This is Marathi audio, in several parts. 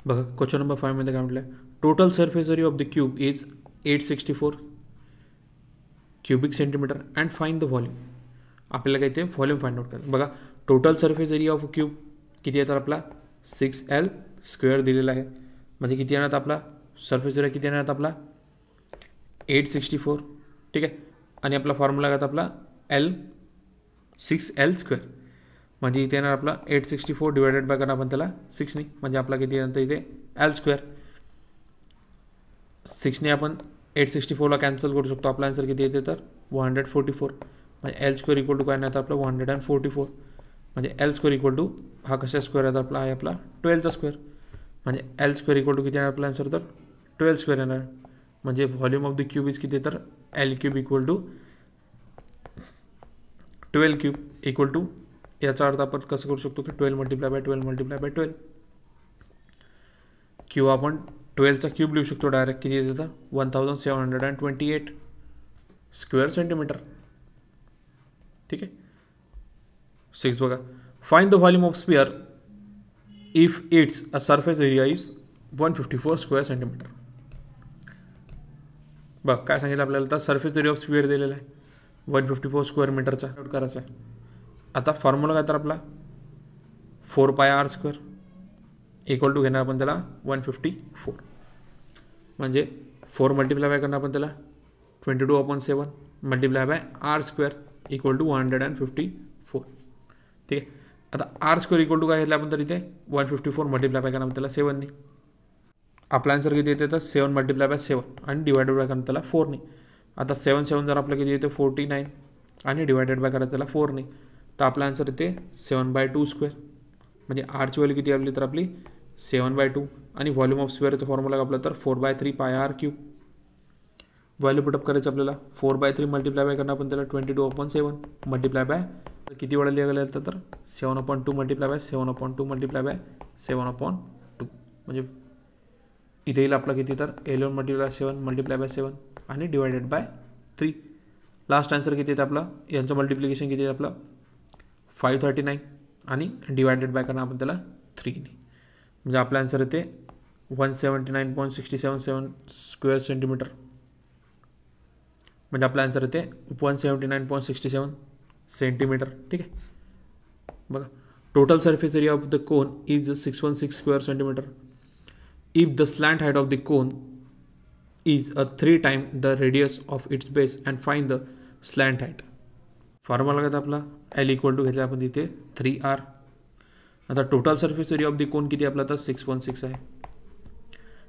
बघा क्वेश्चन नंबर 5 मध्ये काय म्हटलं आहे, total surface area of the cube is 864 cubic centimetre and find the volume. आपल्याला काय ते व्हॉल्यूम फाइंड आउट करायचं. बघा total surface area of cube किती आहे तर आपला 6L² दिलेला आहे. म्हणजे किती येणार आपला सरफेस एरिया किती येणार आपला 864. ठीक आहे. आणि आपला फॉर्म्युला काय आपला 6L². म्हणजे इथे येणार आपला 864 डिवायडेड बाय करणार आपण त्याला 6 ने, म्हणजे आपला किती येणार इथे L². 6 ने आपण 864ला कॅन्सल करू शकतो. आपला आन्सर किती येते तर 144. म्हणजे L² इक्वल टू काय नाही तर आपलं 144. म्हणजे L² इक्वल टू हा कशा स्क्वेअर आहे आपला आहे आपला 12चा स्क्वेअर. म्हणजे L² इक्वल टू किती येणार आपला आन्सर तर 12² येणार. म्हणजे volume of the cube is किती तर L³ equal to 12³ equal to, याचा अर्थ आपण कसं करू शकतो की 12 मल्टिप्लाय बाय 12 किंवा आपण 12चा क्यूब लिहू शकतो डायरेक्ट. किती येते तर 1728 स्क्वेअर सेंटीमीटर. ठीक आहे. 6 बघा, find the volume of sphere if it's a surface area is 154 square centimetre. बघ काय सांगितलं आपल्याला तर सरफेस एरिया ऑफ स्फिअर दिलेला आहे 154 स्क्वेअर मीटरचा आउट करायचा आहे. आता फॉर्म्युला काय तर आपला 4πr² इक्वल टू घेणार आपण त्याला 154. म्हणजे 4 मल्टिप्लाय बाय करणार आपण त्याला 22/7 multiply bye r² equal to 154. ठीक आहे. आता r² इक्वल टू काय घेतलं आपण तर इथे 154 मल्टिप्लाय बाय करणार त्याला 7 ने. आपला आन्सर किती येते तर 7 मल्टिप्लाय बाय 7 आणि डिवायडेड बाय करणार त्याला 4 ने. आता 7 जर आपलं किती येते 49 आणि डिवायडेड बाय करायचं त्याला 4 ने, तर आपला आन्सर येते 7/2². म्हणजे आरची व्हॅल्यू किती आपली तर आपली 7/2 आणि व्हॉल्यूम ऑफ स्फिअरचा फॉर्म्युला आपला तर 4/3πr³. व्हॅल्यू पुटअप करायचं आपल्याला 4/3 मल्टिप्लाय बाय करणार आपण त्याला 22/7 मल्टिप्लाय बाय किती वेळा लिहायला येतं तर 7/2 मल्टिप्लाय बाय 7/2 मल्टिप्लाय बाय 7/2. म्हणजे इथे येईल आपला किती तर 11 मल्टिप्लाय 7 मल्टिप्लाय बाय 7 आणि डिवायडेड बाय 3. लास्ट आन्सर किती येते आपला, यांचं मल्टिप्लिकेशन किती आहे आपलं 539 आणि डिवायडेड बाय करणार आपण त्याला 3 ने. म्हणजे आपला आन्सर येते 179.677 स्क्वेअर सेंटीमीटर. म्हणजे आपला आन्सर येते 179.67 सेंटीमीटर. ठीक आहे. बघा total surface area of the cone is 616 square centimetre. If the slant height of the cone is a 3 times the radius of its base and find the slant height. Formula काय आपला L इक्वल टू घेतला आपण तिथे 3r. आता total surface area of the cone किती आपला तर 616 आहे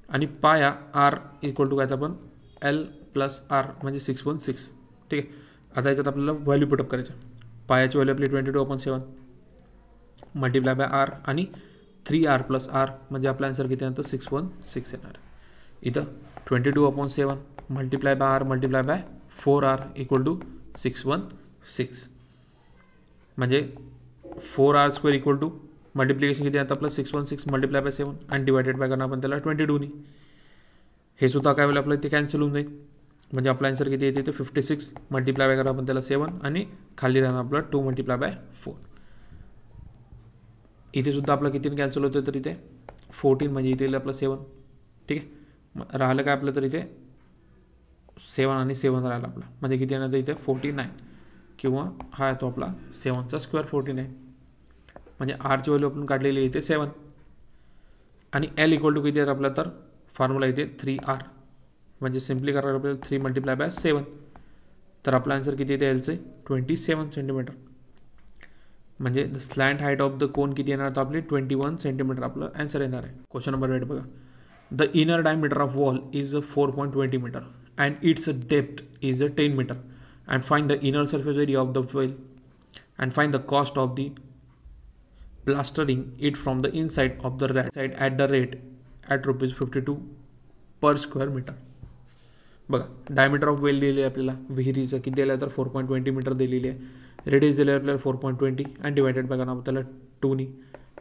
आणि पाया r इक्वल टू काय आपण L प्लस r म्हणजे 616. ठीक आहे. आता याच्यात आपल्याला व्हॅल्यू पुटअप करायचं. पायाची व्हॅल्यू आपली 22/7 मल्टिप्लाय बाय r आणि 3r प्लस r म्हणजे आपला आन्सर किती येणार तर 616 येणार. इथं 22/7 multiply by r multiply by 4r equal to 616. म्हणजे 4r² इक्वल टू मल्टिप्लिकेशन किती आहे आपलं 616 मल्टिप्लाय बाय 7 आणि डिवायडेड बाय करणार आपण त्याला 22 ने. हे सुद्धा काय वेळेला आपलं इथे कॅन्सल होऊन जाईल. म्हणजे आपला आन्सर किती येते 56 मल्टिप्लाय बाय करणार आपण त्याला 7 आणि खाली राहणार आपलं 2 मल्टिप्लाय बाय 4. इथे सुद्धा आपलं कितीने कॅन्सल होतं तर इथे 14 म्हणजे इथे येईल आपलं 7. ठीक आहे. राहिलं काय आपलं तर इथे 7 आणि 7 राहिलं आपलं, म्हणजे किती येणार तर इथे 49 किंवा हा येतो आपला 7चा स्क्वेअर 49. म्हणजे आरची व्हॅल्यू आपण काढलेली इथे 7 आणि L इक्वल टू किती आहे आपला तर फॉर्म्युला इथे 3r. म्हणजे सिम्पली करायला आपल्याला 3 मल्टिप्लाय बाय 7 तर आपला आन्सर किती येते Lचे 27 सेंटीमीटर. म्हणजे the slant height of the cone किती येणार तर आपली 21 सेंटीमीटर आपलं आन्सर येणार आहे. क्वेश्चन नंबर 8 बघा. The inner diameter of wall is 4.20 meter and its depth is 10 meter and find the inner surface area of the wall and find the cost of the plastering it from the inside of the right side at the rate at ₹52 per square meter. बघा डायमीटर ऑफ वेल दिलेली आहे आपल्याला, विहिरीचं किती दिलं आहे तर 4.20 मीटर दिलेली आहे. रेडियस दिले आहे आपल्याला 4.20 आणि डिवायडेड बाय करणार आपल्याला 2 ने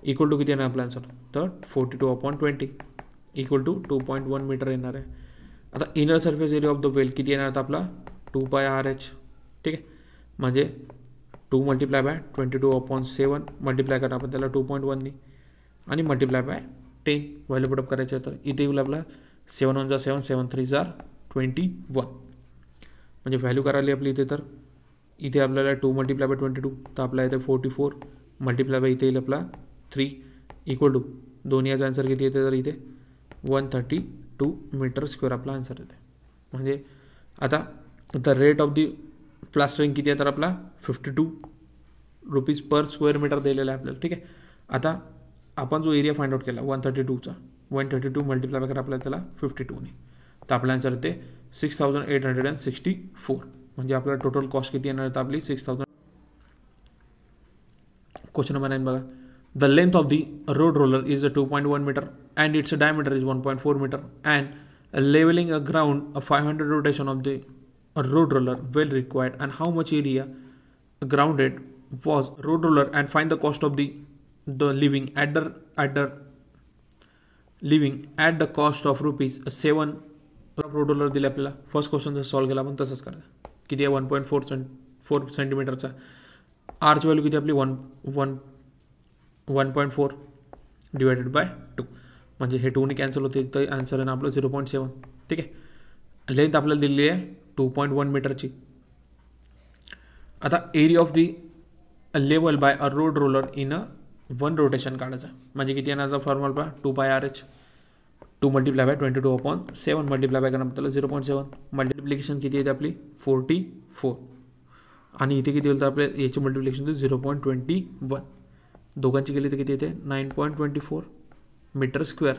इक्वल टू किती येणार आपला आन्सर तर 42/20 इक्वल टू 2.1 मीटर येणार आहे. आता inner surface area of the well किती येणार तर आपला 2πrh. ठीक आहे. म्हणजे 2 मल्टिप्लाय बाय 22/7 मल्टिप्लाय करणार आपण त्याला 2.1 ने आणि मल्टिप्लाय बाय 10 व्हॅल्यू पुटअप करायचे तर इथे येईल आपला 7 1 7 7 3 21 म्हणजे व्हॅल्यू करायला आपली इथे तर इथे आपल्याला 2 मल्टिप्लाय बाय 22 तर आपला इथे 44 मल्टिप्लाय बाय इथे येईल आपला 3 इक्वल टू दोन्ही याचा आन्सर किती येते तर इथे 132 मीटर स्क्वेअर आपला आन्सर येते. म्हणजे आता the rate of the plastering किती आहे तर आपला 52 रुपीज पर स्क्वेअर मीटर दिलेला आहे आपल्याला. ठीक आहे. आता आपण जो एरिया फाइंड आउट केला 132चा 132 मल्टिप्लाय करा आपल्याला त्याला 52ने तर आपला आन्सर येते 6864. म्हणजे आपल्याला टोटल कॉस्ट किती येणार तर आपली 6000. क्वेश्चन नंबर 9 बघा. The length of the road roller is 2.1 metre and its diameter is 1.4 metre and levelling a ground 500 rotation of the road roller well required and how much area grounded was road roller and find the cost of the living at the living at the cost of rupees 7 road roller दिले आपल्याला. फर्स्ट क्वेश्चन जर सॉल्व्ह केला आपण तसंच करायचं. किती आहे 1.4 सेंटीमीटरचा आर्च व्हॅल्यू किती आपली 1.4 डिवायडेड बाय 2 म्हणजे हे 2ने कॅन्सल होते तर आन्सर आहे ना आपलं 0.7. ठीक आहे. लेंथ आपल्याला दिलेली आहे 2.1 मीटरची. आता area of the level by a road roller in a 1 rotation काढायचा म्हणजे किती येण्याचा फॉर्म्युला पहा 2πRH 2 multiply by 22/7 multiply bye करणं आपल्याला 0.7 मल्टिप्लिकेशन किती येते आपली 44 आणि इथे किती होईल तर आपल्या याची मल्टिप्लिकेशन 0.21 दोघांची केली तर किती येते 9.24 मीटर स्क्वेअर.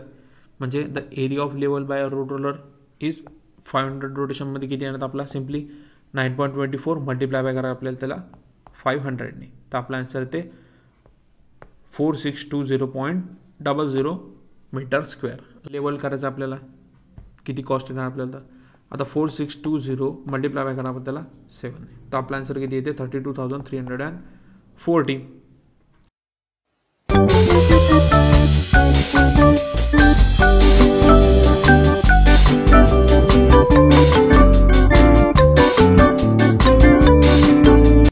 म्हणजे the area of level by a road roller is 500 रोटेशनमध्ये किती येणार आपला सिम्पली 9.24 मल्टिप्लाय बाय करा आपल्याला त्याला 500ने तर आपला आन्सर येते 4620.00 मीटर स्क्वेअर. लेवल करायचं आपल्याला किती कॉस्ट येणार आपल्याला तर आता 4620 मल्टिप्लाय बाय करा आपण त्याला 7 तर आपला आन्सर किती येते 32,340